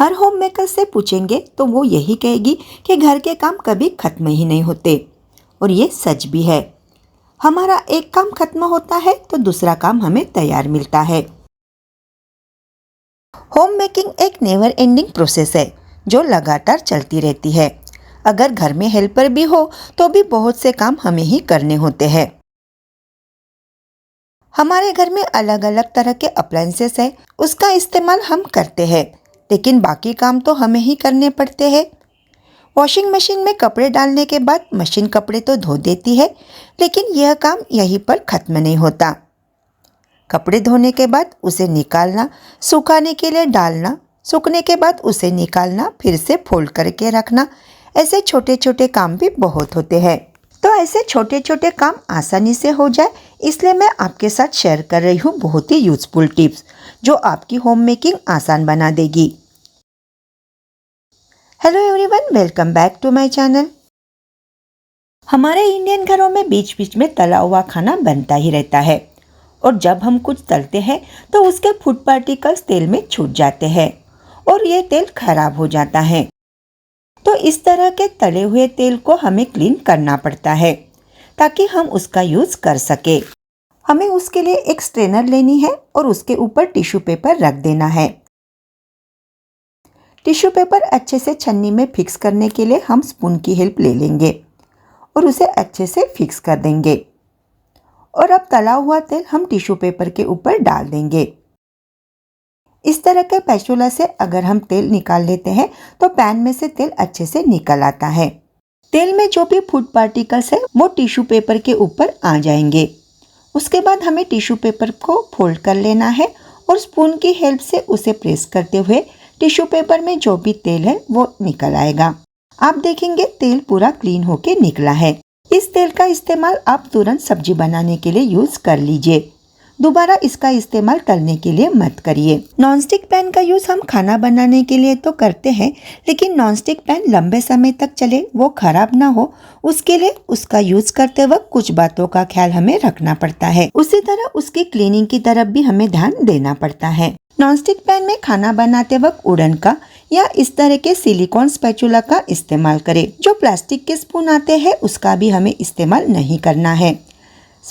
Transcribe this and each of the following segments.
हर home maker से पूछेंगे तो वो यही कहेगी कि घर के काम कभी खत्म ही नहीं होते। और ये सच भी है। हमारा एक काम खत्म होता है तो दूसरा काम हमें तैयार मिलता है। होम मेकिंग एक नेवर एंडिंग प्रोसेस है जो लगातार चलती रहती है। अगर घर में हेल्पर भी हो तो भी बहुत से काम हमें ही करने होते हैं। हमारे घर में अलग अलग तरह के अप्लायंसेस है, उसका इस्तेमाल हम करते हैं, लेकिन बाकी काम तो हमें ही करने पड़ते हैं। वॉशिंग मशीन में कपड़े डालने के बाद मशीन कपड़े तो धो देती है, लेकिन यह काम यहीं पर खत्म नहीं होता। कपड़े धोने के बाद उसे निकालना, सुखाने के लिए डालना, सूखने के बाद उसे निकालना, फिर से फोल्ड करके रखना, ऐसे छोटे छोटे काम भी बहुत होते हैं। तो ऐसे छोटे छोटे काम आसानी से हो जाए, इसलिए मैं आपके साथ शेयर कर रही हूँ बहुत ही यूजफुल टिप्स जो आपकी होम मेकिंग आसान बना देगी। Hello everyone, welcome back to my channel. हमारे इंडियन घरों में बीच बीच में तला हुआ खाना बनता ही रहता है, और जब हम कुछ तलते हैं तो उसके फूड पार्टिकल्स तेल में छूट जाते हैं और ये तेल खराब हो जाता है। तो इस तरह के तले हुए तेल को हमें क्लीन करना पड़ता है ताकि हम उसका यूज कर सके। हमें उसके लिए एक स्ट्रेनर लेनी है और उसके ऊपर टिश्यू पेपर रख देना है। टिश्यू पेपर अच्छे से छन्नी में फिक्स करने के लिए हम स्पून की हेल्प ले लेंगे और उसे अच्छे से फिक्स कर देंगे। और अब तला हुआ तेल हम टिश्यू पेपर के ऊपर डाल देंगे। इस तरह के पैचूला से अगर हम तेल निकाल लेते हैं तो पैन में से तेल अच्छे से निकल आता है। तेल में जो भी फूड पार्टिकल्स है वो टिश्यू पेपर के ऊपर आ जाएंगे। उसके बाद हमें टिश्यू पेपर को फोल्ड कर लेना है और स्पून की हेल्प से उसे प्रेस करते हुए टिश्यू पेपर में जो भी तेल है वो निकल आएगा। आप देखेंगे तेल पूरा क्लीन होके निकला है। इस तेल का इस्तेमाल आप तुरंत सब्जी बनाने के लिए यूज कर लीजिए। दोबारा इसका इस्तेमाल तलने के लिए मत करिए। नॉनस्टिक पैन का यूज हम खाना बनाने के लिए तो करते हैं, लेकिन नॉनस्टिक पैन लंबे समय तक चले, वो खराब ना हो, उसके लिए उसका यूज करते वक्त कुछ बातों का ख्याल हमें रखना पड़ता है। उसी तरह उसकी क्लीनिंग की तरफ भी हमें ध्यान देना पड़ता है। नॉनस्टिक पैन में खाना बनाते वक्त वुडन का या इस तरह के सिलिकॉन स्पैचुला का इस्तेमाल करें। जो प्लास्टिक के स्पून आते हैं उसका भी हमें इस्तेमाल नहीं करना है।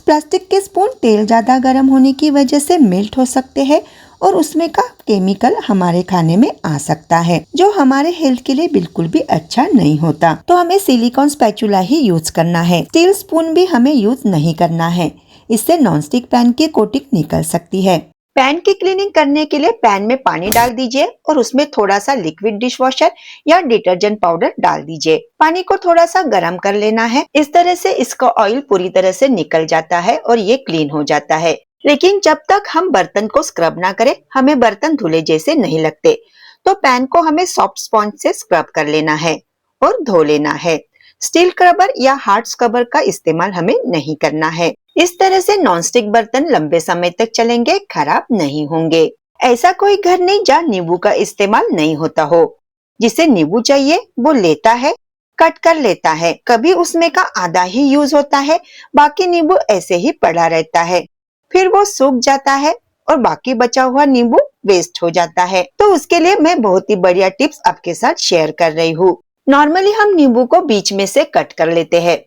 प्लास्टिक के स्पून तेल ज़्यादा गर्म होने की वजह से मेल्ट हो सकते हैं और उसमें का केमिकल हमारे खाने में आ सकता है, जो हमारे हेल्थ के लिए बिल्कुल भी अच्छा नहीं होता। तो हमें सिलिकॉन स्पैचुला ही यूज करना है। स्टील स्पून भी हमें यूज नहीं करना है, इससे नॉनस्टिक पैन की कोटिंग निकल सकती है। पैन की क्लीनिंग करने के लिए पैन में पानी डाल दीजिए और उसमें थोड़ा सा लिक्विड डिशवॉशर या डिटर्जेंट पाउडर डाल दीजिए। पानी को थोड़ा सा गर्म कर लेना है। इस तरह से इसका ऑयल पूरी तरह से निकल जाता है और ये क्लीन हो जाता है। लेकिन जब तक हम बर्तन को स्क्रब ना करें, हमें बर्तन धुले जैसे नहीं लगते। तो पैन को हमें सॉफ्ट स्पॉन्ज से स्क्रब कर लेना है और धो लेना है। स्टील स्क्रबर या हार्ड स्क्रबर का इस्तेमाल हमें नहीं करना है। इस तरह से नॉनस्टिक बर्तन लंबे समय तक चलेंगे, खराब नहीं होंगे। ऐसा कोई घर नहीं जहाँ नींबू का इस्तेमाल नहीं होता हो। जिसे नींबू चाहिए वो लेता है, कट कर लेता है। कभी उसमें का आधा ही यूज होता है, बाकी नींबू ऐसे ही पड़ा रहता है। फिर वो सूख जाता है और बाकी बचा हुआ नींबू वेस्ट हो जाता है। तो उसके लिए मैं बहुत ही बढ़िया टिप्स आपके साथ शेयर कर रही हूँ। नॉर्मली हम नींबू को बीच में से कट कर लेते हैं,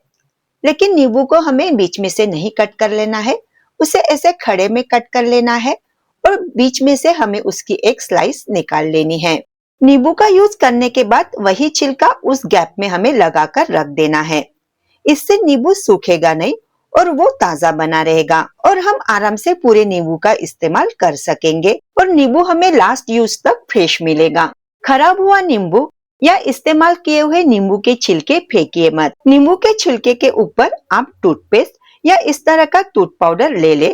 लेकिन नींबू को हमें बीच में से नहीं कट कर लेना है। उसे ऐसे खड़े में कट कर लेना है और बीच में से हमें उसकी एक स्लाइस निकाल लेनी है। नींबू का यूज करने के बाद वही छिलका उस गैप में हमें लगाकर रख देना है। इससे नींबू सूखेगा नहीं और वो ताजा बना रहेगा और हम आराम से पूरे नींबू का इस्तेमाल कर सकेंगे और नींबू हमें लास्ट यूज तक फ्रेश मिलेगा। खराब हुआ नींबू या इस्तेमाल किए हुए नींबू के छिलके फेंकिए मत। नींबू के छिलके के ऊपर आप टूथपेस्ट या इस तरह का टूथ पाउडर ले ले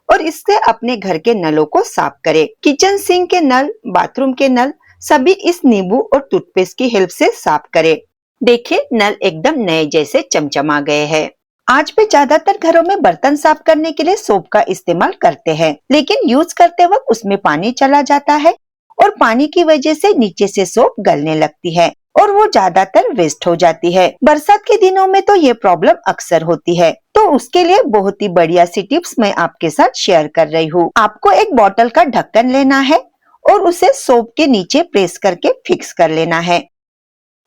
और इससे अपने घर के नलों को साफ करें। किचन सिंक के नल, बाथरूम के नल सभी इस नींबू और टूथपेस्ट की हेल्प से साफ करें। देखिए नल एकदम नए जैसे चमचमा गए हैं। आज भी ज्यादातर घरों में बर्तन साफ करने के लिए सोप का इस्तेमाल करते हैं, लेकिन यूज करते वक्त उसमें पानी चला जाता है और पानी की वजह से नीचे से सोप गलने लगती है और वो ज्यादातर वेस्ट हो जाती है। बरसात के दिनों में तो ये प्रॉब्लम अक्सर होती है। तो उसके लिए बहुत ही बढ़िया सी टिप्स मैं आपके साथ शेयर कर रही हूँ। आपको एक बोतल का ढक्कन लेना है और उसे सोप के नीचे प्रेस करके फिक्स कर लेना है।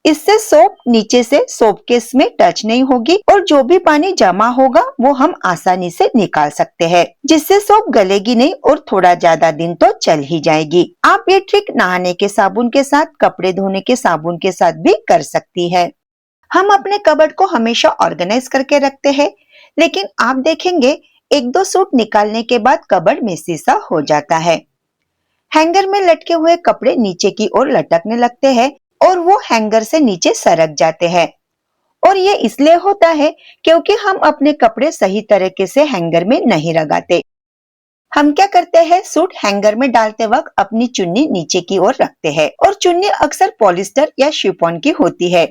इससे सोप नीचे से सोप केस में टच नहीं होगी और जो भी पानी जमा होगा वो हम आसानी से निकाल सकते हैं, जिससे सोप गलेगी नहीं और थोड़ा ज्यादा दिन तो चल ही जाएगी। आप ये ट्रिक नहाने के साबुन के साथ, कपड़े धोने के साबुन के साथ भी कर सकती है। हम अपने कबर्ड को हमेशा ऑर्गेनाइज करके रखते हैं, लेकिन आप देखेंगे एक दो सूट निकालने के बाद कबर्ड मेसी सा हो जाता है। हैंगर में लटके हुए कपड़े नीचे की ओर लटकने लगते हैं और वो हैंगर से नीचे सरक जाते हैं, और ये इसलिए होता है क्योंकि हम अपने कपड़े सही तरीके से हैंगर में नहीं लगाते। हम क्या करते हैं, सूट हैंगर में डालते वक्त अपनी चुन्नी नीचे की ओर रखते हैं और चुन्नी अक्सर पॉलिस्टर या शिफॉन की होती है,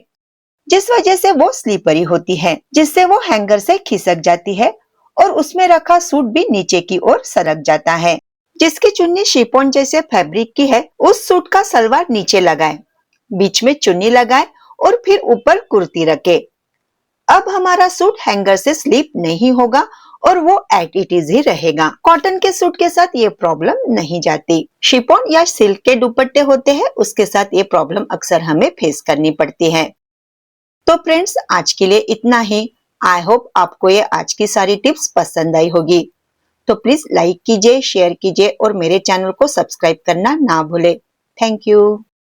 जिस वजह से वो स्लीपरी होती है, जिससे वो हैंगर से खिसक जाती है और उसमें रखा सूट भी नीचे की ओर सरक जाता है। जिसकी चुन्नी शिफॉन जैसे फैब्रिक की है, उस सूट का सलवार नीचे लगाए, बीच में चुन्नी लगाए और फिर ऊपर कुर्ती रखे। अब हमारा सूट हैंगर से स्लिप नहीं होगा और वो एट इट इज ही रहेगा। कॉटन के सूट के साथ ये प्रॉब्लम नहीं जाती। शिफॉन या सिल्क के दुपट्टे होते हैं, उसके साथ ये प्रॉब्लम अक्सर हमें फेस करनी पड़ती है। तो फ्रेंड्स, आज के लिए इतना ही। आई होप आपको ये आज की सारी टिप्स पसंद आई होगी। तो प्लीज लाइक कीजिए, शेयर कीजिए और मेरे चैनल को सब्सक्राइब करना ना भूले। Thank you.